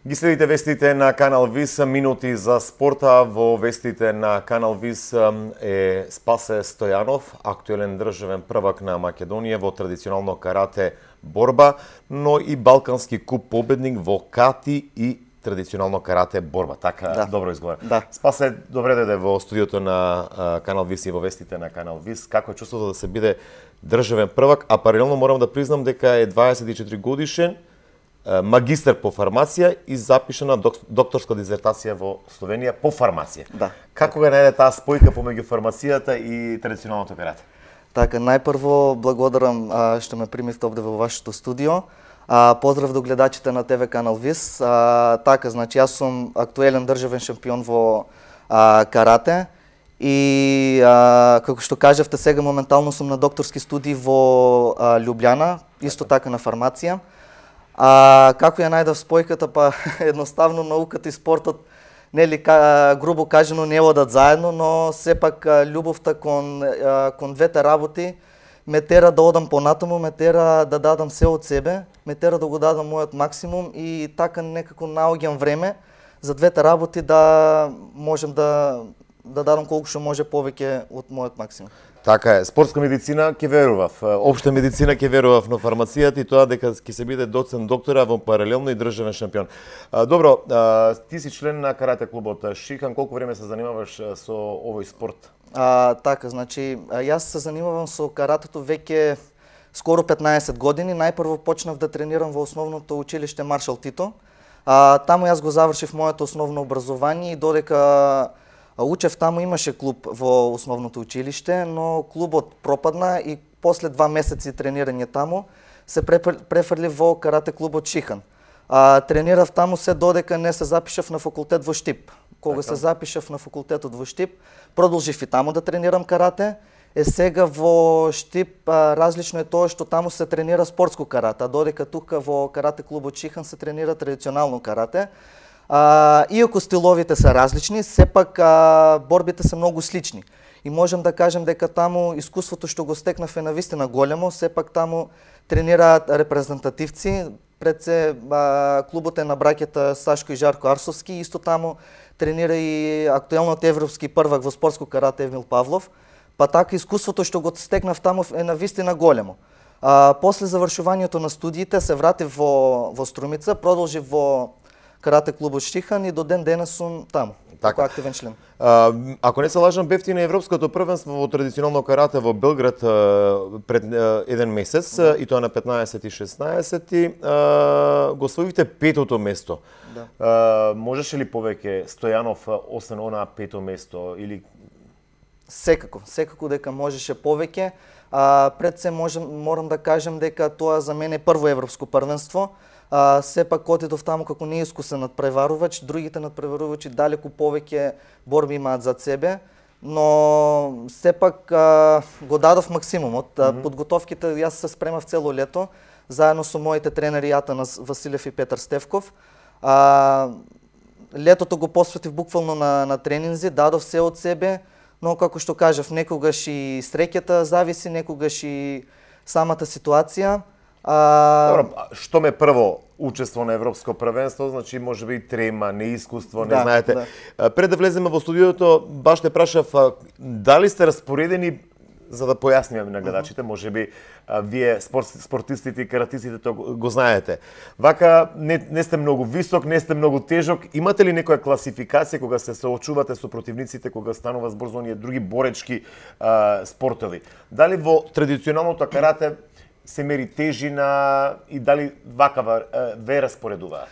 Ги следите вестите на Канал Вис, минути за спорта. Во вестите на Канал Вис е Спасе Стојанов, актуелен државен првак на Македонија во традиционално карате борба, но и Балкански куп победник во кати и традиционално карате борба. Така, да. Добро изговора. Да. Спасе, добре дојде во студиото на Канал Вис и во вестите на Канал Вис. Како е чувството да се биде државен првак, а паралелно морам да признам дека е 24 годишен, магистар по фармација и запишана докторска дизертација во Словенија по фармација. Да. Како го најде таа спојка помеѓу фармацијата и традиционалното карате? Така, најпрво благодарам што ме примивте овде во вашето студио. Поздрав до гледачите на ТВ Канал Вис. Така, значи јас сум актуелен државен шампион во карате и како што кажавте сега моментално сум на докторски студии во Лјубљана, исто така на фармација. Како ја најдов спојката, па едноставно науката и спортот, нели грубо кажано не одат заедно, но сепак љубовта кон двете работи ме тера да одам понатаму, ме тера да дадам се од себе, ме тера да го дадам мојот максимум и така некако наоѓам време за двете работи да можем да дадам колку што може повеќе од мојот максимум. Така е, спортска медицина ќе верував, општа медицина ќе верував, но фармацијата и тоа дека ќе се биде доцент доктора во паралелно и државен шампион. Добро, ти си член на карате клубот Шихан, колку време се занимаваш со овој спорт? Така, значи, јас се занимавам со каратето веќе скоро 15 години. Најпрво почнав да тренирам во основното училиште Маршал Тито. Таму јас го завршив моето основно образование и додека учев таму имаше клуб во основното училиште, но клубот пропадна и после 2 месеци тренирање таму се префрли во карате клубот Шихан. Тренирав таму се додека не се запишав на факултет во Штип. Кога се запишав на факултетот во Штип, продолжив и таму да тренирам карате. Сега во Штип различно е тоа што таму се тренира спортско карате, а додека тука во карате клубот Шихан се тренира традиционално карате. Иако стиловите се различни, сепак борбите се многу слични. И можем да кажем дека таму искуството што го стекнав е навистина големо, сепак таму тренираат репрезентативци, пред се клубот е на браќата Сашко и Жарко Арсовски, исто таму тренира и актуелниот европски првак во спортско карате Емил Павлов, па така искуството што го стекнав таму е навистина големо. После завршувањето на студиите се вратив во Струмица, продолжив во карате клубот Шихан и до ден денес сум таму, како активен член. Ако не се лажам, бевте и на Европското првенство во традиционално карате во Белград пред еден месец, и тоа на 15 и 16. Го освоивте петото место. Да. Можеше ли повеќе Стојанов освен она пето место или Секако дека можеше повеќе. Пред се морам да кажем дека тоа за мене е прво европско првенство. Сепак отидов таму како неискусен надпреварувач, другите надпреварувачи далеку повеќе борби имаат зад себе, но сепак го дадов максимумот. Подготовките јас се спремав цело лето, заедно со моите тренери Атанас Василев и Петар Стевков. Летото го посветив буквално на тренинзи, дадов се од себе, но како што кажав, некогаш и среќата зависи, некогаш и самата ситуација. Добро, што ме прво учество на европско првенство, значи може би трема, неискуство, не знаете. Да. Пред да влеземе во студиото, баш те прашав дали сте распоредени, за да појасниме на гледачите, може би вие спортистите и каратистите го знаете. Вака не сте многу висок, не сте многу тежок. Имате ли некоја класификација кога се соочувате со противниците, кога станува збор за оние други боречки спортови? Дали во традиционалното карате се мери тежина и дали вакава ве распоредуваат?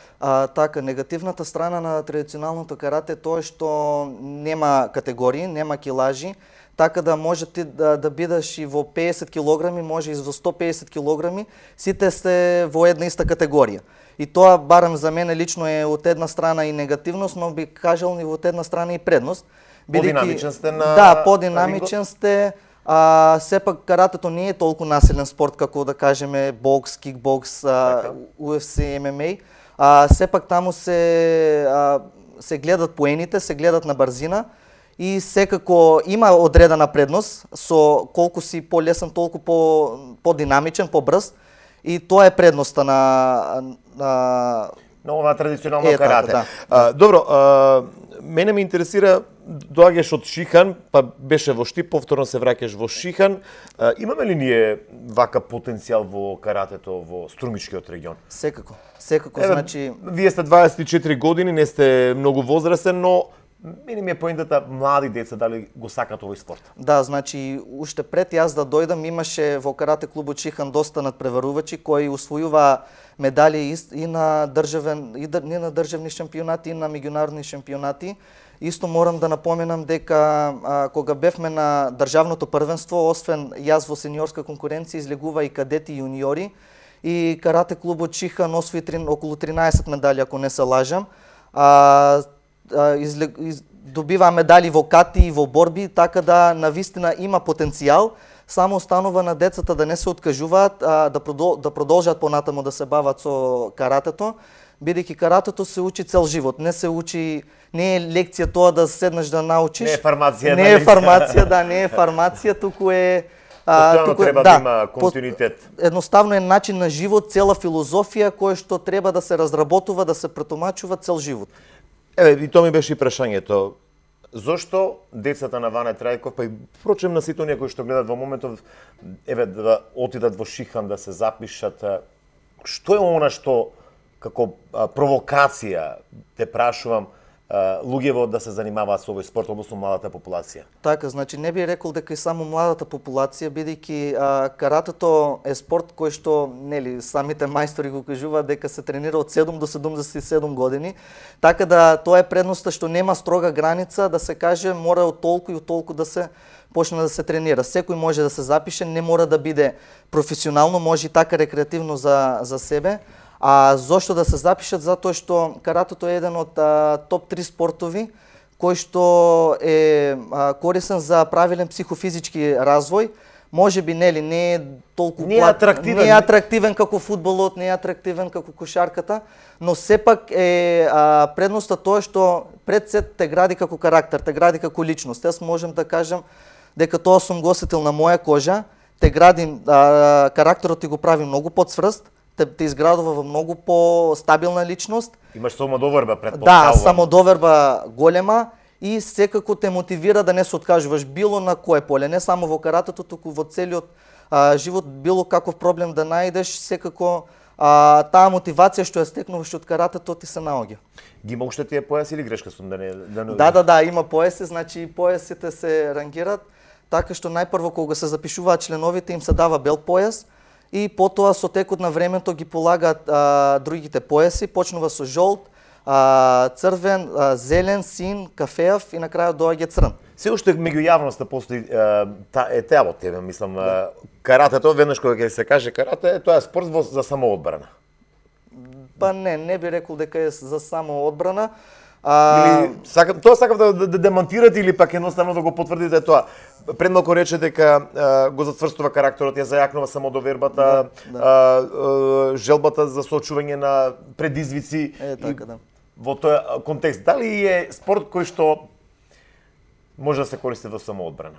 Така, негативната страна на традиционалното карате е тоа што нема категории, нема килажи, така да може ти да бидеш и во 50 килограми, може и во 150 килограми, сите сте во една иста категорија. И тоа, барем за мене лично е од една страна и негативност, но би кажал и од една страна и предност. Подинамичен сте на... Да, подинамичен сте. Сепак каратето не е толку населен спорт како да кажеме бокс, кикбокс, UFC, ММА. Сепак таму се гледат поените, се гледат на брзина и секако има одредена предност, со колку си по-лесен, толку по-динамичен, по-брз, и тоа е предноста на ова традиционално карате. Да. Добро, мене ме интересира, доаѓаш од Шихан, па беше во Штип, повторно се враќаш во Шихан. Имаме ли ние вака потенцијал во каратето во Струмичкиот регион? Секако, значи... Вие сте 24 години, не сте многу возрастен, но мене ми е поентата млади деца дали го сакат овој спорт. Да, значи уште пред јас да дојдам имаше во карате клубот Шихан доста надпреварувачи кои усвојува медали и на државни шампионати и на меѓународни шампионати. Исто морам да напоменам дека кога бевме на државното првенство, освен јас во сениорска конкуренција, излегува и кадети и јуниори и карате клубот Шихан освои околу 13 медали, ако не се лажам. Добива медали во кати и во борби, така да навистина има потенцијал. Само останува на децата да не се откажуваат, да продолжат понатаму да се бават со каратето, бидејќи каратето се учи цел живот. Не се учи, не е лекција тоа да седнеш да научиш. Не е фармација. Не е фармација, да, не е фармација, туку е... Постојано треба да има континуитет. Едноставно е начин на живот, цела филозофија која што треба да се разработува, да се претумачува цел живот. Еве, и тоа ми беше и прашањето. Зошто децата на Ване Трајков, па и впрочем на сите оние кои што гледат во моментов, еве да отидат во Шихан да се запишат, што е она што како провокација те прашувам луѓево да се занимаваат со овој спорт, односно младата популација? Така, значи не би рекол дека и само младата популација, бидејќи каратето е спорт кој што, нели, самите мајстори го кажуваат дека се тренира од 7 до 77 години, така да тоа е предноста што нема строга граница да се каже мора од толку и од толку да се почне да се тренира. Секој може да се запише, не мора да биде професионално, може и така рекреативно за себе. А зошто да се запишат? Затоа што каратето е еден од топ 3 спортови кој што е корисен за правилен психофизички развој. Може би нели не е толку не е атрактивен како фудбалот, не е атрактивен како кошарката, но сепак е предноста тоа што пред се те гради како карактер, те гради како личност. Јас можам да кажам дека тоа сум го осетил на моја кожа, те гради карактерот ти го прави многу подсврст, те изградува во многу по-стабилна личност. Имаш самодоверба, предпоставувам. Да, самодоверба голема и секако те мотивира да не се откажуваш било на кое поле, не само во каратето, туку во целиот живот, било каков проблем да најдеш, секако таа мотивација што ја стекнуваш од каратето ти се наоѓа. Ги има уште тие појаси или грешка сум да не... Да, има појаси, значи појасите се рангират, така што најпрво кога се запишуваат членовите им се дава бел појас, и потоа со текот на времето ги полагаат другите појаси, почнува со жолт, црвен, зелен, син, кафеав и на крајот доаѓа црн. Се уште меѓу јавноста постои теа во тебе, мислам, каратето, веднаш кога ќе се каже карате, тоа е спорт за самоодбрана. Па не би рекол дека е за самоодбрана. Тоа сакав да демонтирате или пак едноставно да го потврдите тоа. Пред малку рече дека го зацврстува карактерот, ја зајакнува самодовербата, желбата за соочување на предизвици. Така да. Во тој контекст, дали е спорт кој што може да се користи во самоодбрана?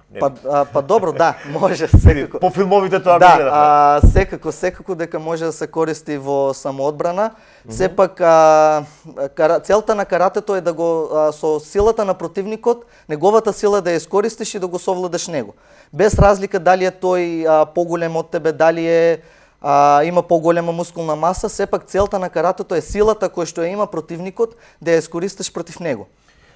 Па добро, да, може секако. По филмовите тоа го гледавме. Секако дека може да се користи во самоодбрана. Сепак целта на каратето е да го со силата на противникот, неговата сила да ја искористиш и да го совладаш него. Без разлика дали е тој поголем од тебе, дали има поголема мускулна маса, сепак целта на каратето е силата која што ја има противникот да ја искористиш против него.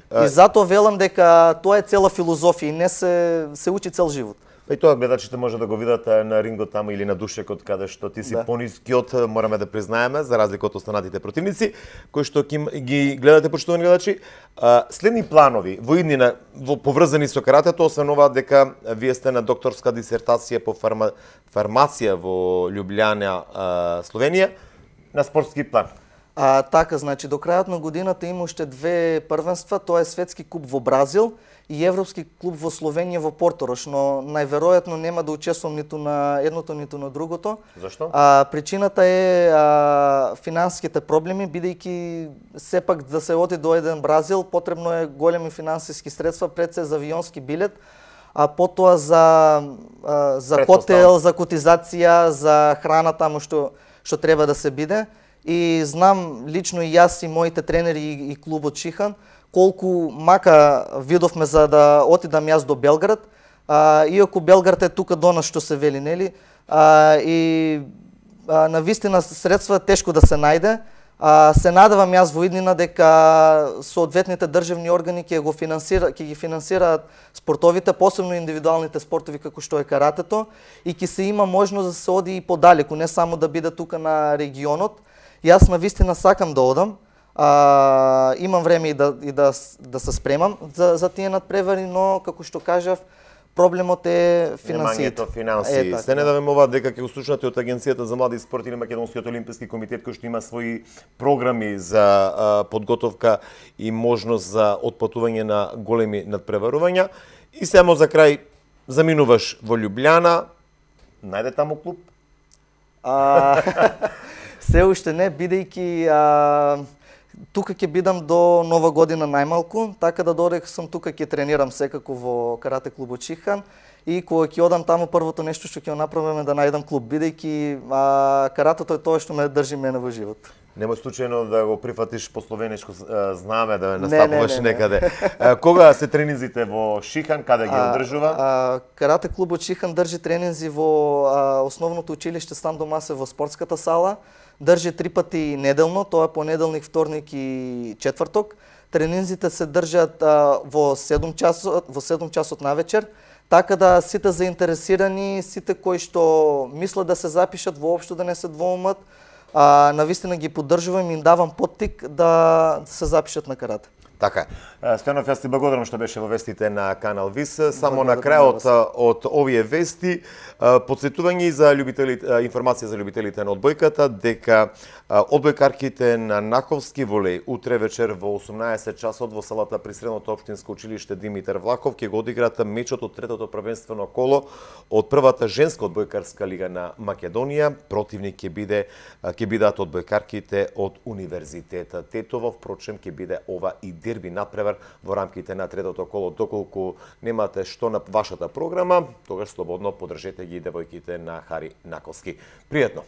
И затоа велам дека тоа е цела филозофија и не се учи цел живот. Па и тоа гледачите може да го видат на рингот таму или на душекот каде што ти си понискиот, мораме да признаеме, за разлика од останатите противници, кои што ги гледате, почитувани гледачи. Следни планови во иднина поврзани со каратето, освен ова дека вие сте на докторска дисертација по фармација во Љубљана, Словенија, на спортски план. Така, значи до крајот на годината има уште 2 првенства, тоа е светски куп во Бразил и европски клуб во Словенија во Порторош, но најверојатно нема да учествувам ниту на едното ниту на другото. Зашто? Причината е финансиските проблеми, бидејќи сепак да се оди до еден Бразил потребно е големи финансиски средства, пред се за авионски билет, а потоа за хотел, за котизација, за храна таму што треба да се биде. и знам лично и јас и моите тренери и клубот Шихан колку мака видовме за да отидам јас до Белград, иако Белград е тука до нас што се вели, нели? И навистина средства тешко да се најде. Се надевам јас во иднина дека соодветните државни органи ќе ги финансираат спортовите, посебно индивидуалните спортови како што е каратето, и ќе се има можност да се оди и подалеку, не само да биде тука на регионот. Јас навистина сакам да одам, имам време и да се спремам за тие надпревари, но како што кажав, проблемот е финансиите. Немањето финанси. Се не да вемуваат дека ќе го слушнате од Агенцијата за млади спорт или Македонскиот олимписки комитет, кој што има своји програми за подготовка и можност за отпатување на големи надпреварувања. И само за крај, заминуваш во Љубљана, најде таму клуб? Се уште не, бидејќи тука ќе бидам до Нова година најмалку, така да додека сум тука ќе тренирам секако во карате клубот Шихан, и кога ќе одам таму, првото нешто што ќе направам е да најдам клуб, бидејќи каратето е тоа што ме држи мене во живот. Немој случајно да го прифатиш по словенешко знаме, да настапуваш некаде. Кога се тренинзите во Шихан, каде ги одржува? Карате клубот Шихан држи тренинзи во основното училиште Стан Домасе во спортската сала. Држи 3 пати неделно, тоа е понеделник, вторник и четврток. Тренинзите се држат во 7 часот на вечер, така да сите заинтересирани, сите кои што мислат да се запишат, воопшто да не се двоумат, навистина ги поддржувам и им давам поттик да се запишат на карате. Така. Стојанов, јас ти благодарам што беше во вестите на Канал ВИС. Само на крајот од овие вести, подсетување и за информација за љубителите на одбојката, дека одбојкарките на Наковски волеј утре вечер во 18 часот во салата при Средното општинско училиште Димитар Влахов ќе го одиграат мечот од третото првенствено коло од првата женска одбојкарска лига на Македонија. Противник ќе бидат одбојкарките од Универзитетот Тетово, впрочем ќе биде ова и дерби надпревар во рамките на третото коло. Доколку немате што на вашата програма, тогаш слободно поддржете ги девојките на Хари Наковски. Пријатно!